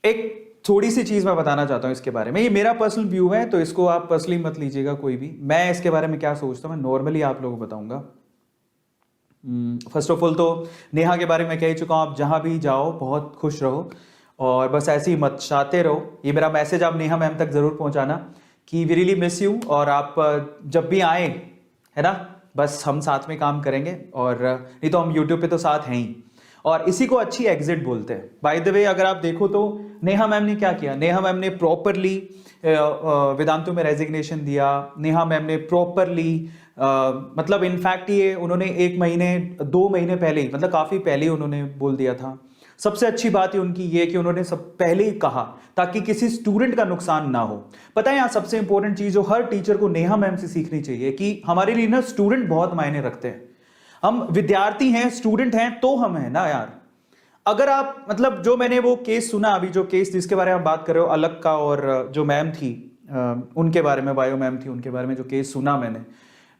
एक थोड़ी सी चीज मैं बताना चाहता हूँ इसके बारे में, ये मेरा पर्सनल व्यू है तो इसको आप पर्सनली मत लीजिएगा कोई भी। मैं इसके बारे में क्या सोचता हूँ मैं नॉर्मली आप लोगों को बताऊंगा। फर्स्ट ऑफ ऑल तो नेहा के बारे में कह ही चुका हूँ, आप जहाँ भी जाओ बहुत खुश रहो और बस ऐसे ही मत चाहते रहो। ये मेरा मैसेज आप नेहा मैम तक ज़रूर पहुँचाना कि वी रियली मिस यू, और आप जब भी आए है ना, बस हम साथ में काम करेंगे, और नहीं तो हम यूट्यूब पे तो साथ हैं ही। और इसी को अच्छी एग्जिट बोलते हैं। बाय द वे अगर आप देखो तो नेहा मैम ने क्या किया, नेहा मैम ने प्रॉपरली वेदांतु में रेजिग्नेशन दिया। नेहा मैम ने प्रॉपरली मतलब इनफैक्ट ये उन्होंने 1 महीने 2 महीने पहले ही, मतलब काफ़ी पहले ही उन्होंने बोल दिया था। सबसे अच्छी बात है उनकी ये कि उन्होंने सब पहले ही कहा ताकि किसी स्टूडेंट का नुकसान ना हो। पता है यहाँ सबसे इंपॉर्टेंट चीज़ जो हर टीचर को नेहा मैम से सीखनी चाहिए कि हमारे लिए ना स्टूडेंट बहुत मायने रखते हैं। हम विद्यार्थी हैं, स्टूडेंट हैं तो हम हैं ना यार। अगर आप मतलब जो मैंने वो केस सुना अभी, जो केस जिसके बारे में आप बात कर रहे हो अलग का, और जो मैम थी उनके बारे में, बायो मैम थी, उनके बारे में जो केस सुना मैंने,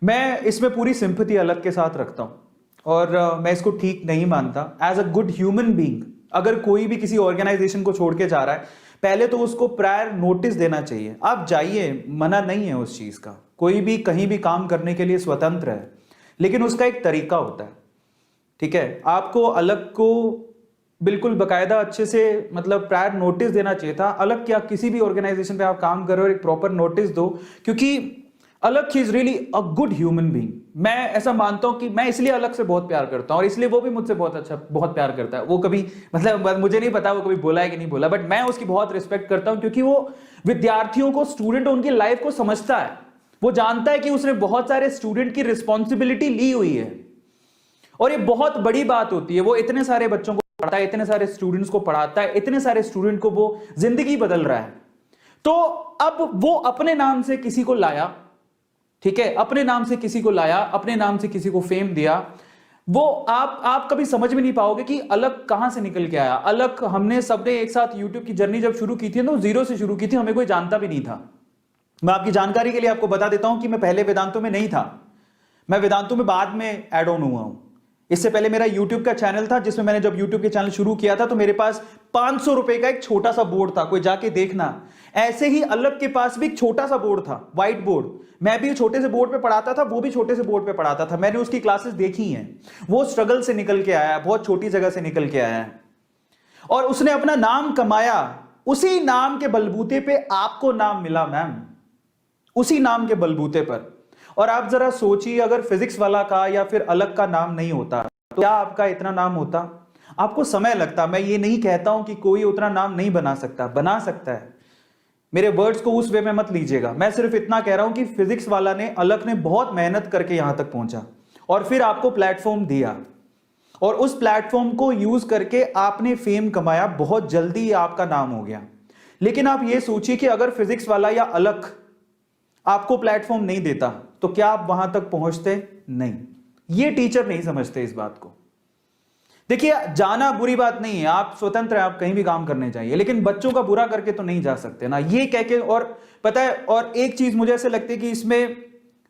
मैं इसमें पूरी सिंपैथी अलग के साथ रखता हूँ और मैं इसको ठीक नहीं मानता। As a good human being अगर कोई भी किसी ऑर्गेनाइजेशन को छोड़ के जा रहा है, पहले तो उसको प्रायर नोटिस देना चाहिए। आप जाइए, मना नहीं है उस चीज़ का, कोई भी कहीं भी काम करने के लिए स्वतंत्र है, लेकिन उसका एक तरीका होता है। ठीक है, आपको अलग को बिल्कुल बकायदा अच्छे से मतलब प्रायर नोटिस देना चाहिए था। अलग क्या, किसी भी ऑर्गेनाइजेशन पे आप काम कर रहे हो एक प्रॉपर नोटिस दो, क्योंकि अलग he is really a good human being. मैं ऐसा मानता हूं कि मैं इसलिए अलग से बहुत प्यार करता हूं और इसलिए वो भी मुझसे बहुत प्यार करता है। वो कभी मतलब मुझे नहीं पता वो कभी बोला है कि नहीं बोला, बट मैं उसकी बहुत रिस्पेक्ट करता हूं क्योंकि वो विद्यार्थियों को, स्टूडेंट उनकी लाइफ को समझता है। वो जानता है कि उसने बहुत सारे स्टूडेंट की रिस्पॉन्सिबिलिटी ली हुई है और ये बहुत बड़ी बात होती है। वो इतने सारे बच्चों को पढ़ाता है, इतने सारे स्टूडेंट्स को पढ़ाता है, इतने सारे स्टूडेंट को वो जिंदगी बदल रहा है। तो अब वो अपने नाम से किसी को लाया, ठीक है, अपने नाम से किसी को लाया, अपने नाम से किसी को फेम दिया। वो आप कभी समझ में नहीं पाओगे कि अलग कहां से निकल के आया। अलग हमने सबने एक साथ यूट्यूब की जर्नी जब शुरू की थी तो जीरो से शुरू की थी, हमें कोई जानता भी नहीं था। मैं आपकी जानकारी के लिए आपको बता देता हूं कि मैं पहले वेदांतों में नहीं था, मैं वेदांतों में बाद में ऐड ऑन हुआ हूं। इससे पहले मेरा YouTube का चैनल था जिसमें मैंने जब YouTube के चैनल शुरू किया था तो मेरे पास 500 रुपए का एक छोटा सा बोर्ड था, कोई जाके देखना। ऐसे ही अलग के पास भी एक छोटा सा बोर्ड था, व्हाइट बोर्ड। मैं भी छोटे से बोर्ड पे पढ़ाता था, वो भी छोटे से बोर्ड पे पढ़ाता था। मैंने उसकी क्लासेस देखी हैं। वो स्ट्रगल से निकल के आया है, बहुत छोटी जगह से निकल के आया है और उसने अपना नाम कमाया। उसी नाम के बलबूते पे आपको नाम मिला मैम, उसी नाम के बलबूते पर। और आप जरा सोचिए अगर फिजिक्स वाला का या फिर अलग का नाम नहीं होता तो क्या आपका इतना नाम होता? आपको समय लगता। मैं ये नहीं कहता हूं कि कोई उतना नाम नहीं बना सकता, बना सकता है। मेरे वर्ड्स को उस वे में मत लीजिएगा। मैं सिर्फ इतना कह रहा हूं कि फिजिक्स वाला ने, अलग ने बहुत मेहनत करके यहां तक पहुंचा और फिर आपको प्लेटफॉर्म दिया और उस प्लेटफॉर्म को यूज करके आपने फेम कमाया, बहुत जल्दी आपका नाम हो गया। लेकिन आप ये सोचिए कि अगर फिजिक्स वाला या अलग आपको प्लेटफॉर्म नहीं देता तो क्या आप वहां तक पहुंचते? नहीं। ये टीचर नहीं समझते इस बात को। देखिए, जाना बुरी बात नहीं है, आप स्वतंत्र हैं, आप कहीं भी काम करने चाहिए, लेकिन बच्चों का बुरा करके तो नहीं जा सकते ना, ये कह के। और पता है, और एक चीज मुझे ऐसे लगती है कि इसमें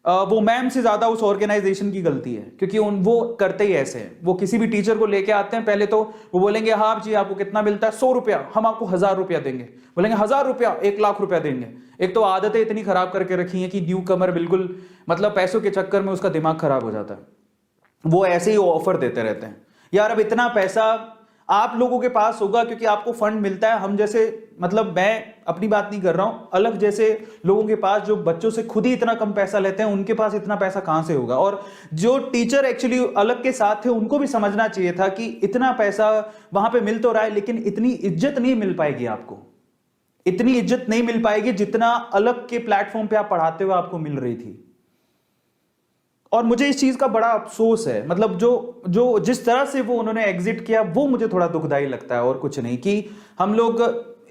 वो मैम से ज्यादा उस ऑर्गेनाइजेशन की गलती है, क्योंकि वो करते ही ऐसे हैं। वो किसी भी टीचर को लेके आते हैं, पहले तो वो बोलेंगे हाँ जी आपको कितना मिलता है, 100 रुपया, हम आपको 1000 रुपया देंगे। बोलेंगे 1000 रुपया, 1 लाख रुपया देंगे। एक तो आदतें इतनी खराब करके रखी हैं कि न्यू कमर बिल्कुल मतलब पैसों के चक्कर में उसका दिमाग खराब हो जाता है। वो ऐसे ही ऑफर देते रहते हैं, यार अब इतना पैसा आप लोगों के पास होगा क्योंकि आपको फंड मिलता है। हम जैसे, मतलब मैं अपनी बात नहीं कर रहा हूं, अलग जैसे लोगों के पास जो बच्चों से खुद ही इतना कम पैसा लेते हैं, उनके पास इतना पैसा कहां से होगा। और जो टीचर एक्चुअली अलग के साथ थे उनको भी समझना चाहिए था कि इतना पैसा वहां पे मिल तो रहा है, लेकिन इतनी इज्जत नहीं मिल पाएगी आपको, इतनी इज्जत नहीं मिल पाएगी जितना अलग के प्लेटफॉर्म पे आप पढ़ाते हुए आपको मिल रही थी। और मुझे इस चीज का बड़ा अफसोस है, मतलब जो जो जिस तरह से वो उन्होंने एग्जिट किया वो मुझे थोड़ा दुखदाई लगता है और कुछ नहीं। कि हम लोग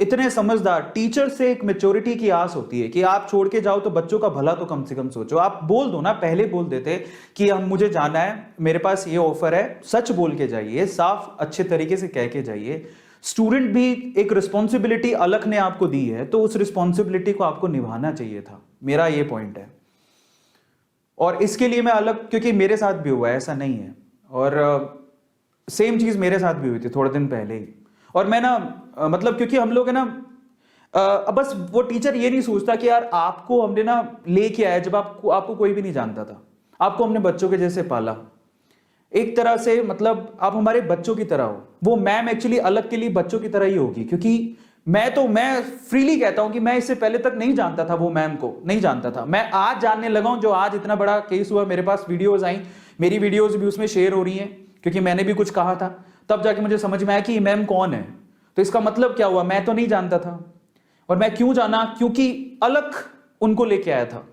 इतने समझदार, टीचर से एक मेच्योरिटी की आस होती है कि आप छोड़ के जाओ तो बच्चों का भला तो कम से कम सोचो। आप बोल दो ना, पहले बोल देते कि हम मुझे जाना है, मेरे पास ये ऑफर है, सच बोल के जाइए, साफ अच्छे तरीके से कह के जाइए। स्टूडेंट भी एक रिस्पॉन्सिबिलिटी अलग ने आपको दी है तो उस रिस्पॉन्सिबिलिटी को आपको निभाना चाहिए था, मेरा ये पॉइंट है। और इसके लिए मैं अलग, क्योंकि मेरे साथ भी हुआ है, ऐसा नहीं है, और सेम चीज मेरे साथ भी हुई थी थोड़े दिन पहले ही। और मैं ना मतलब क्योंकि हम लोग है ना बस वो टीचर ये नहीं सोचता कि यार आपको हमने ना लेके आया जब आपको कोई भी नहीं जानता था, आपको हमने बच्चों के जैसे पाला, एक तरह से मतलब आप हमारे बच्चों की तरह हो। वो मैम एक्चुअली अलग के लिए बच्चों की तरह ही होगी, क्योंकि मैं फ्रीली कहता हूं कि मैं इससे पहले तक नहीं जानता था, वो मैम को नहीं जानता था। मैं आज जानने लगा हूं, जो आज इतना बड़ा केस हुआ, मेरे पास वीडियोस आई, मेरी वीडियोस भी उसमें शेयर हो रही हैं क्योंकि मैंने भी कुछ कहा था, तब जाके मुझे समझ में आया कि मैम कौन है। तो इसका मतलब क्या हुआ, मैं तो नहीं जानता था। और मैं क्यों जाना, क्योंकि अलख उनको लेके आया था।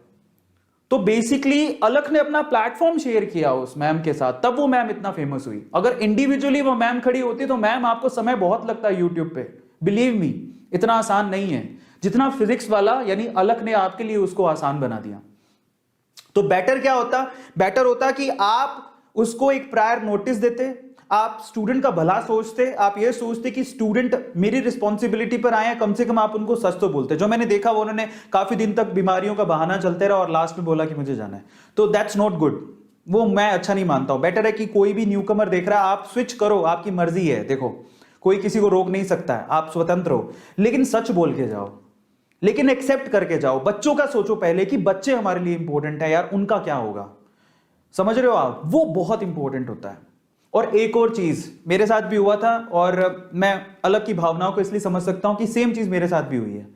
तो बेसिकली अलख ने अपना प्लेटफॉर्म शेयर किया उस मैम के साथ, तब वो मैम इतना फेमस हुई। अगर इंडिविजुअली वो मैम खड़ी होती तो मैम आपको समय बहुत लगता है यूट्यूब पे, बिलीव मी, इतना आसान नहीं है जितना फिजिक्स वाला यानी अलख ने आपके लिए उसको आसान बना दिया। तो बेटर क्या होता, बेटर होता कि आप उसको एक प्रायर नोटिस देते, आप स्टूडेंट का भला सोचते, आप ये सोचते कि स्टूडेंट मेरी रिस्पॉन्सिबिलिटी पर आए हैं, कम से कम आप उनको सच तो बोलते। जो मैंने देखा वो उन्होंने काफी दिन तक बीमारियों का बहाना चलते रहा और लास्ट में बोला कि मुझे जाना है, तो दैट्स नॉट गुड, वो मैं अच्छा नहीं मानता हूं। बेटर है कि कोई भी न्यूकमर देख रहा है, आप स्विच करो, आपकी मर्जी है, देखो कोई किसी को रोक नहीं सकता है, आप स्वतंत्र हो, लेकिन सच बोल के जाओ, लेकिन एक्सेप्ट करके जाओ। बच्चों का सोचो पहले कि बच्चे हमारे लिए इंपॉर्टेंट है यार, उनका क्या होगा, समझ रहे हो आप, वो बहुत इंपॉर्टेंट होता है। और एक और चीज मेरे साथ भी हुआ था, और मैं अलग की भावनाओं को इसलिए समझ सकता हूं कि सेम चीज मेरे साथ भी हुई है,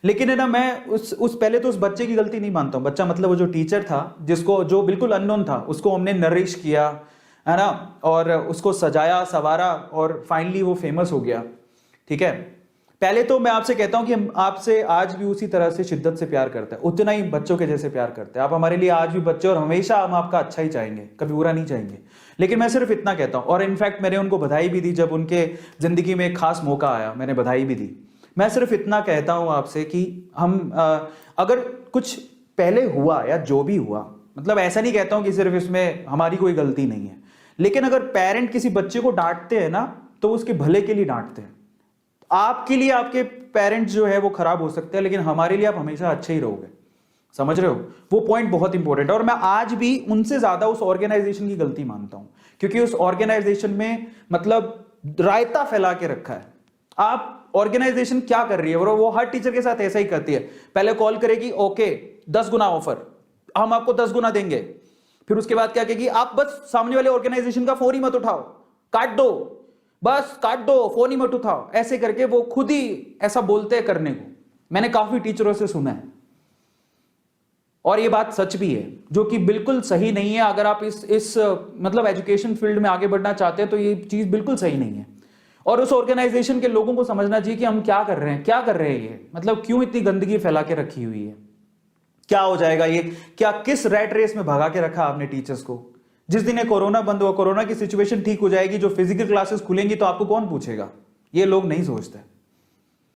लेकिन है ना मैं उस पहले तो उस बच्चे की गलती नहीं मानता हूं। बच्चा मतलब वो जो टीचर था, जिसको जो बिल्कुल अननोन था, उसको हमने नरिश किया है ना, और उसको सजाया सवारा, और फाइनली वो फेमस हो गया। ठीक है, पहले तो मैं आपसे कहता हूं कि हम आपसे आज भी उसी तरह से शिद्दत से प्यार करते हैं, उतना ही बच्चों के जैसे प्यार करते हैं। आप हमारे लिए आज भी बच्चे, और हमेशा हम आपका अच्छा ही चाहेंगे, कभी बुरा नहीं चाहेंगे। लेकिन मैं सिर्फ इतना कहता हूं, और इनफैक्ट मैंने उनको बधाई भी दी जब उनके जिंदगी में एक खास मौका आया, मैंने बधाई भी दी। मैं सिर्फ इतना कहता हूं आपसे कि हम अगर कुछ पहले हुआ या जो भी हुआ, मतलब ऐसा नहीं कहता हूं कि सिर्फ इसमें हमारी कोई गलती नहीं है, लेकिन अगर पेरेंट किसी बच्चे को डांटते हैं ना, तो उसके भले के लिए डांटते हैं। आपके लिए आपके पेरेंट्स जो है वो खराब हो सकते हैं, लेकिन हमारे लिए आप हमेशा अच्छे ही रहोगे, समझ रहे हो, वो पॉइंट बहुत इंपॉर्टेंट है। और मैं आज भी उनसे ज्यादा उस ऑर्गेनाइजेशन की गलती मानता हूं, क्योंकि उस ऑर्गेनाइजेशन में मतलब रायता फैला के रखा है। आप ऑर्गेनाइजेशन क्या कर रही है, वो हर टीचर के साथ ऐसा ही करती है, पहले कॉल करेगी, ओके 10 गुना ऑफर, हम आपको 10 गुना देंगे, फिर उसके बाद क्या कहेगी, आप बस सामने वाले ऑर्गेनाइजेशन का फोन ही मत उठाओ, काट दो, बस काट दो, फोन ही मत उठाओ, ऐसे करके वो खुद ही ऐसा बोलते हैं करने को। मैंने काफी टीचरों से सुना है, और ये बात सच भी है, जो कि बिल्कुल सही नहीं है। अगर आप इस मतलब एजुकेशन फील्ड में आगे बढ़ना चाहते हैं तो ये चीज बिल्कुल सही नहीं है। और उस ऑर्गेनाइजेशन के लोगों को समझना चाहिए कि हम क्या कर रहे हैं, क्या कर रहे हैं, ये मतलब क्यों इतनी गंदगी फैला के रखी हुई है, क्या हो जाएगा ये, क्या किस रैट रेस में भगा के रखा आपने टीचर्स को। जिस दिन ये कोरोना बंद हुआ, कोरोना की सिचुएशन ठीक हो जाएगी, जो फिजिकल क्लासेस खुलेंगी, तो आपको कौन पूछेगा, ये लोग नहीं सोचते।